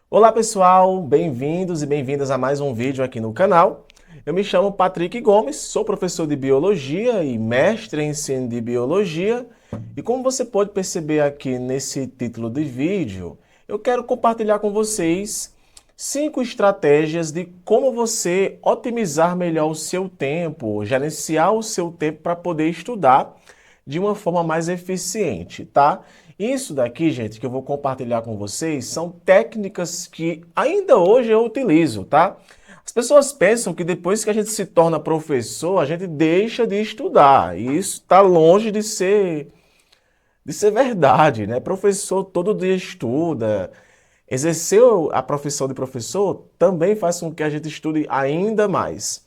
Olá pessoal, bem-vindos e bem-vindas a mais um vídeo aqui no canal. Eu me chamo Patrick Gomes, sou professor de Biologia e mestre em ensino de Biologia. E como você pode perceber aqui nesse título de vídeo, eu quero compartilhar com vocês 5 estratégias de como você otimizar melhor o seu tempo, gerenciar o seu tempo para poder estudar de uma forma mais eficiente, tá? Isso daqui, gente, que eu vou compartilhar com vocês, são técnicas que ainda hoje eu utilizo, tá? As pessoas pensam que depois que a gente se torna professor, a gente deixa de estudar. E isso está longe de ser verdade, né? Professor todo dia estuda. Exercer a profissão de professor também faz com que a gente estude ainda mais.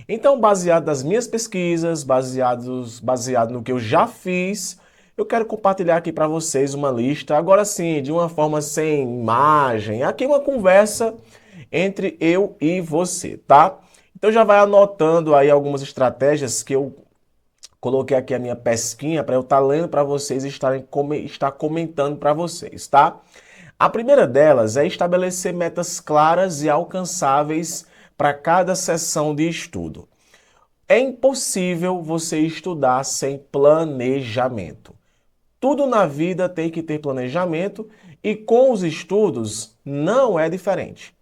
Então, baseado nas minhas pesquisas, baseado no que eu já fiz, eu quero compartilhar aqui para vocês uma lista, agora sim, de uma forma sem imagem. Aqui uma conversa entre eu e você, tá? Então já vai anotando aí algumas estratégias que eu coloquei aqui a minha pesquinha para eu estar lendo para vocês e estar comentando para vocês, tá? A primeira delas é estabelecer metas claras e alcançáveis para cada sessão de estudo. É impossível você estudar sem planejamento. Tudo na vida tem que ter planejamento e com os estudos não é diferente.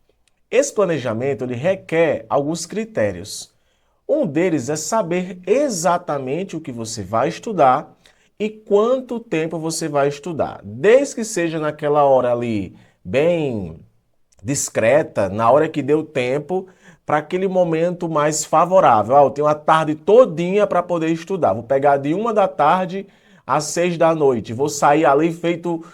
Esse planejamento ele requer alguns critérios. Um deles é saber exatamente o que você vai estudar e quanto tempo você vai estudar. Desde que seja naquela hora ali bem discreta, na hora que deu tempo, para aquele momento mais favorável. Eu tenho a tarde todinha para poder estudar. Vou pegar de 1 da tarde às 6 da noite. Vou sair ali feito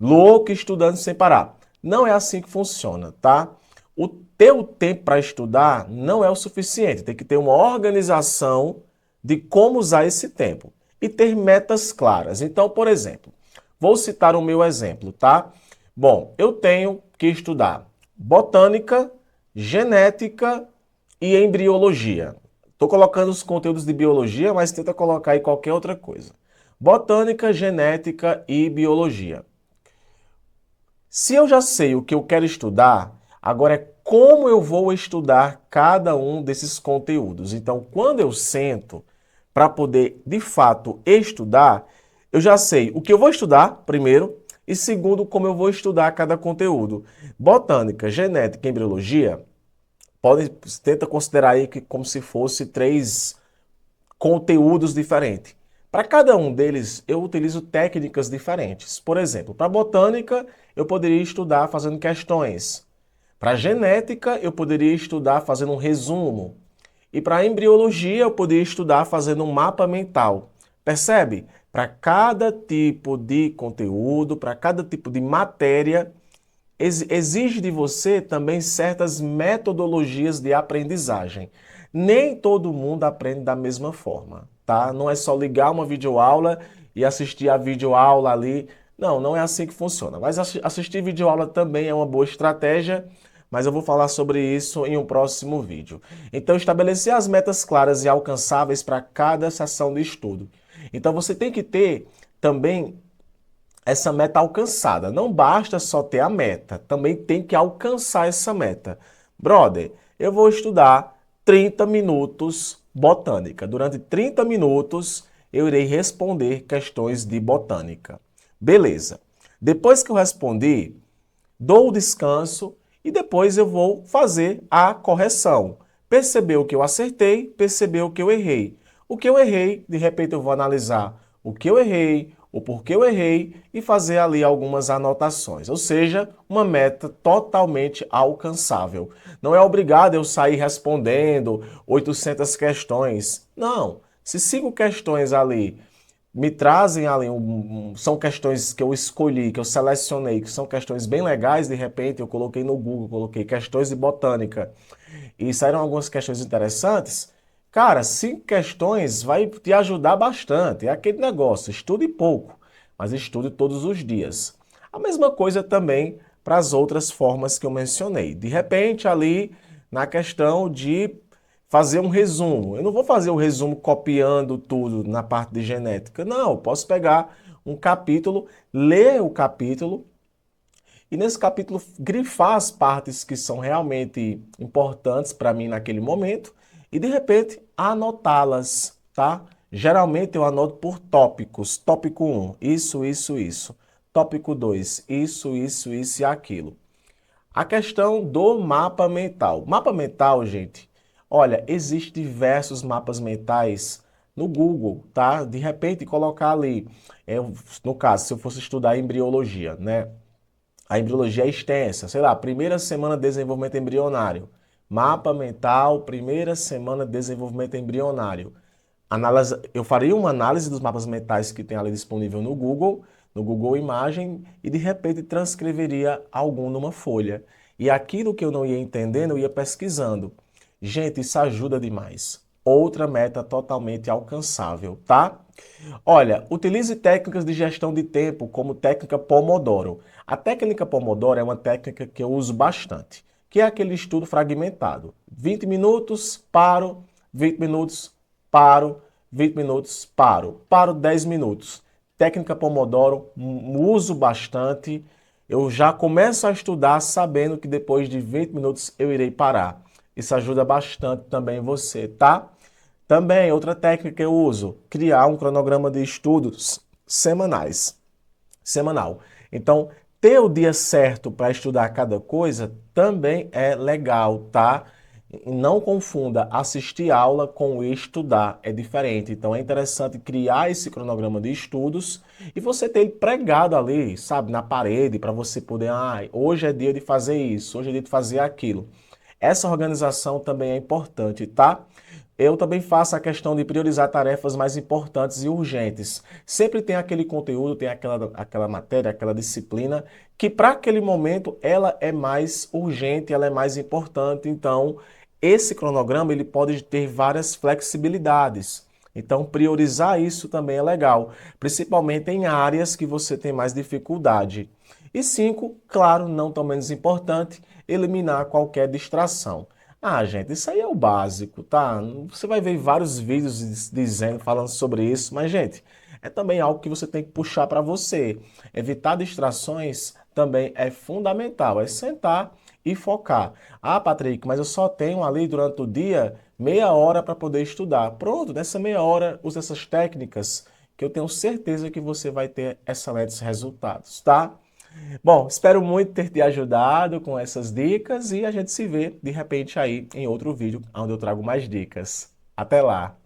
louco estudando sem parar. Não é assim que funciona, tá? O teu tempo para estudar não é o suficiente. Tem que ter uma organização de como usar esse tempo e ter metas claras. Então, por exemplo, vou citar o meu exemplo, tá? Bom, eu tenho que estudar botânica, genética e embriologia. Estou colocando os conteúdos de biologia, mas tenta colocar aí qualquer outra coisa. Botânica, genética e biologia. Se eu já sei o que eu quero estudar, agora é como eu vou estudar cada um desses conteúdos. Então, quando eu sento para poder, de fato, estudar, eu já sei o que eu vou estudar, primeiro, e segundo, como eu vou estudar cada conteúdo. Botânica, genética e embriologia, tenta considerar aí que como se fosse 3 conteúdos diferentes. Para cada um deles, eu utilizo técnicas diferentes. Por exemplo, para botânica, eu poderia estudar fazendo questões. Para genética, eu poderia estudar fazendo um resumo. E para embriologia, eu poderia estudar fazendo um mapa mental. Percebe? Para cada tipo de conteúdo, para cada tipo de matéria, exige de você também certas metodologias de aprendizagem. Nem todo mundo aprende da mesma forma, tá? Não é só ligar uma videoaula e assistir a videoaula ali. Não, não é assim que funciona. Mas assistir videoaula também é uma boa estratégia, mas eu vou falar sobre isso em um próximo vídeo. Então, estabelecer as metas claras e alcançáveis para cada sessão de estudo. Então, você tem que ter também essa meta alcançada. Não basta só ter a meta, também tem que alcançar essa meta. Brother, eu vou estudar 30 minutos botânica. Durante 30 minutos eu irei responder questões de botânica. Beleza. Depois que eu respondi, dou o descanso e depois eu vou fazer a correção. Percebeu o que eu acertei, percebeu o que eu errei. O que eu errei, de repente eu vou analisar o que eu errei, o porquê eu errei e fazer ali algumas anotações. Ou seja, uma meta totalmente alcançável. Não é obrigado eu sair respondendo 800 questões. Não. Se 5 questões ali me trazem ali, são questões que eu escolhi, que eu selecionei, que são questões bem legais, de repente eu coloquei no Google, coloquei questões de botânica e saíram algumas questões interessantes. Cara, 5 questões vai te ajudar bastante. É aquele negócio, estude pouco, mas estude todos os dias. A mesma coisa também para as outras formas que eu mencionei. De repente, ali na questão de fazer um resumo. Eu não vou fazer o resumo copiando tudo na parte de genética. Não, eu posso pegar um capítulo, ler o capítulo e nesse capítulo grifar as partes que são realmente importantes para mim naquele momento e de repente anotá-las, tá? Geralmente eu anoto por tópicos. Tópico 1, isso. Tópico 2, isso e aquilo. A questão do mapa mental. Mapa mental, gente, olha, existem diversos mapas mentais no Google, tá? De repente colocar ali, no caso, se eu fosse estudar embriologia, né? A embriologia é extensa, sei lá, primeira semana de desenvolvimento embrionário. Mapa mental, primeira semana de desenvolvimento embrionário. Eu faria uma análise dos mapas mentais que tem ali disponível no Google Imagem, e de repente transcreveria algum numa folha. E aquilo que eu não ia entendendo, eu ia pesquisando. Gente, isso ajuda demais. Outra meta totalmente alcançável, tá? Olha, utilize técnicas de gestão de tempo, como técnica Pomodoro. A técnica Pomodoro é uma técnica que eu uso bastante, que é aquele estudo fragmentado. 20 minutos, paro, 20 minutos, paro, 20 minutos, paro 10 minutos. Técnica Pomodoro, uso bastante. Eu já começo a estudar sabendo que depois de 20 minutos eu irei parar. Isso ajuda bastante também você, tá? Também, outra técnica que eu uso, criar um cronograma de estudos semanais. Semanal. Então, ter o dia certo para estudar cada coisa também é legal, tá? Não confunda assistir aula com estudar, é diferente. Então, é interessante criar esse cronograma de estudos e você ter ele pregado ali, sabe, na parede, para você poder, hoje é dia de fazer isso, hoje é dia de fazer aquilo. Essa organização também é importante, tá? Eu também faço a questão de priorizar tarefas mais importantes e urgentes. Sempre tem aquele conteúdo, tem aquela matéria, aquela disciplina, que para aquele momento ela é mais urgente, ela é mais importante. Então, esse cronograma ele pode ter várias flexibilidades. Então, priorizar isso também é legal, principalmente em áreas que você tem mais dificuldade. E 5, claro, não tão menos importante, eliminar qualquer distração. Gente, isso aí é o básico, tá? Você vai ver vários vídeos dizendo, falando sobre isso, mas, gente, é também algo que você tem que puxar para você. Evitar distrações também é fundamental, é sentar e focar. Patrick, mas eu só tenho ali durante o dia meia hora para poder estudar. Pronto, nessa meia hora, use essas técnicas que eu tenho certeza que você vai ter excelentes resultados, tá? Bom, espero muito ter te ajudado com essas dicas e a gente se vê de repente aí em outro vídeo onde eu trago mais dicas. Até lá!